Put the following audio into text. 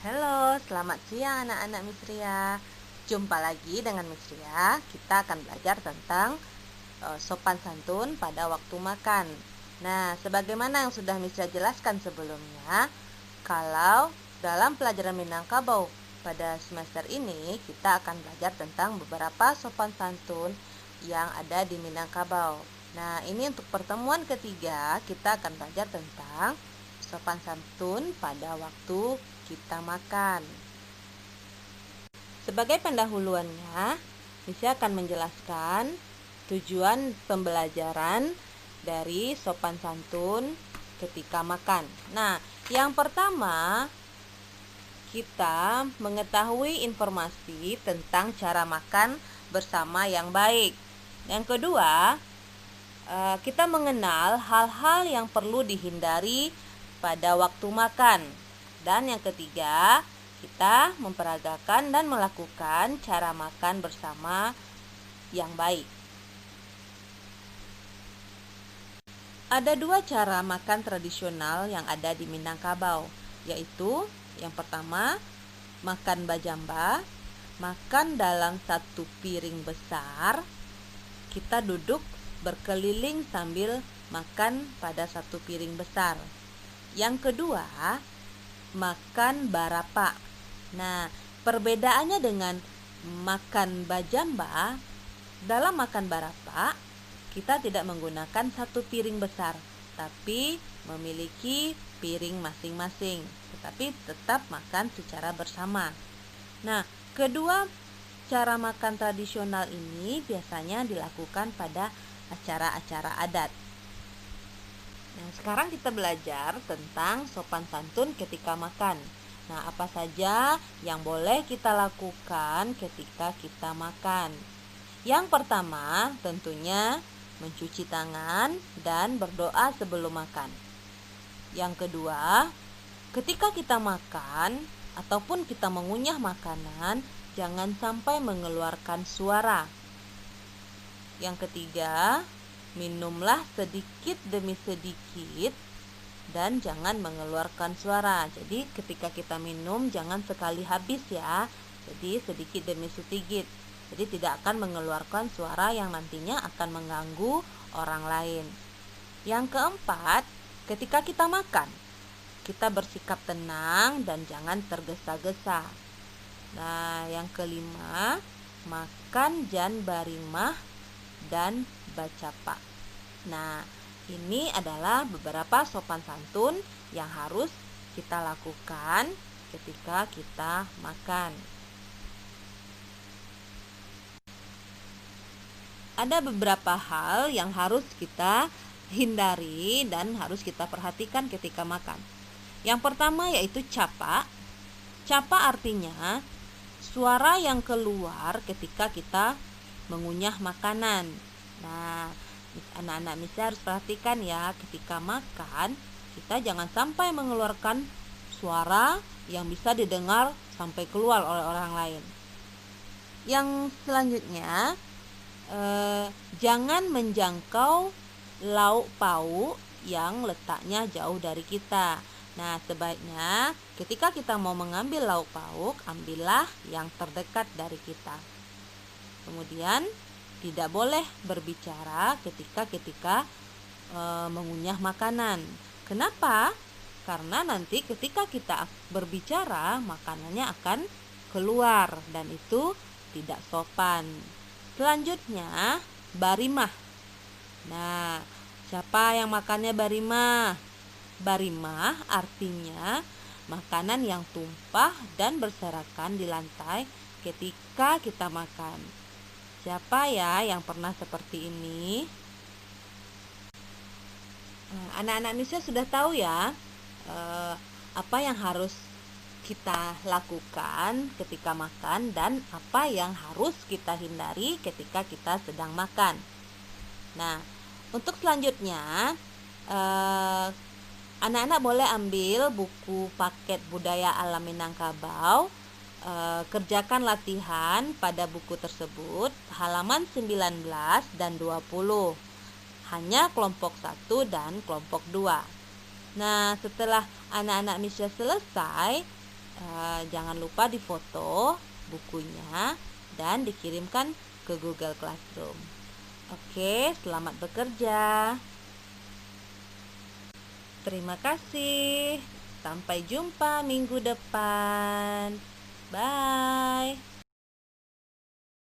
Halo, selamat siang anak-anak Misria. Jumpa lagi dengan Misria. Kita akan belajar tentang sopan santun pada waktu makan. Nah, sebagaimana yang sudah Misria jelaskan sebelumnya, kalau dalam pelajaran Minangkabau pada semester ini, kita akan belajar tentang beberapa sopan santun yang ada di Minangkabau. Nah, ini untuk pertemuan ketiga, kita akan belajar tentang sopan santun pada waktu kita makan. Sebagai pendahuluannya, Misha akan menjelaskan tujuan pembelajaran dari sopan santun ketika makan. Nah, yang pertama, kita mengetahui informasi tentang cara makan bersama yang baik. Yang kedua, kita mengenal hal-hal yang perlu dihindari pada waktu makan. Dan yang ketiga, kita memperagakan dan melakukan cara makan bersama yang baik. Ada dua cara makan tradisional yang ada di Minangkabau, yaitu yang pertama, makan bajamba, makan dalam satu piring besar. Kita duduk berkeliling sambil makan pada satu piring besar. Yang kedua, makan barapa. Nah, perbedaannya dengan makan bajamba, dalam makan barapa kita tidak menggunakan satu piring besar, tapi memiliki piring masing-masing, tetapi tetap makan secara bersama. Nah, kedua cara makan tradisional ini biasanya dilakukan pada acara-acara adat. Nah, sekarang kita belajar tentang sopan santun ketika makan. Nah, apa saja yang boleh kita lakukan ketika kita makan? Yang pertama, tentunya mencuci tangan dan berdoa sebelum makan. Yang kedua, ketika kita makan ataupun kita mengunyah makanan, jangan sampai mengeluarkan suara. Yang ketiga, minumlah sedikit demi sedikit dan jangan mengeluarkan suara. Jadi ketika kita minum jangan sekali habis ya. Jadi sedikit demi sedikit. Jadi tidak akan mengeluarkan suara yang nantinya akan mengganggu orang lain. Yang keempat, ketika kita makan, kita bersikap tenang dan jangan tergesa-gesa. Nah, yang kelima, makan jan barimah dan bacapa. Nah, ini adalah beberapa sopan santun yang harus kita lakukan ketika kita makan. Ada beberapa hal yang harus kita hindari dan harus kita perhatikan ketika makan. Yang pertama yaitu capa. Capa artinya suara yang keluar ketika kita mengunyah makanan. Nah, anak-anak Misha harus perhatikan ya, ketika makan kita jangan sampai mengeluarkan suara yang bisa didengar sampai keluar oleh orang lain. Yang selanjutnya, jangan menjangkau lauk pauk yang letaknya jauh dari kita. Nah, sebaiknya ketika kita mau mengambil lauk pauk, ambillah yang terdekat dari kita. Kemudian tidak boleh berbicara ketika mengunyah makanan. Kenapa? Karena nanti ketika kita berbicara, makanannya akan keluar dan itu tidak sopan. Selanjutnya, barimah. Nah, siapa yang makannya barimah? Barimah artinya makanan yang tumpah dan berserakan di lantai ketika kita makan. Siapa ya yang pernah seperti ini? Anak-anak Misha sudah tahu ya apa yang harus kita lakukan ketika makan dan apa yang harus kita hindari ketika kita sedang makan. Nah, untuk selanjutnya anak-anak boleh ambil buku paket budaya alam Minangkabau. Kerjakan latihan pada buku tersebut halaman 19 dan 20. Hanya kelompok 1 dan kelompok 2. Nah, setelah anak-anak Misha selesai, Jangan lupa difoto bukunya dan dikirimkan ke Google Classroom. Oke, selamat bekerja. Terima kasih. Sampai jumpa minggu depan. Bye.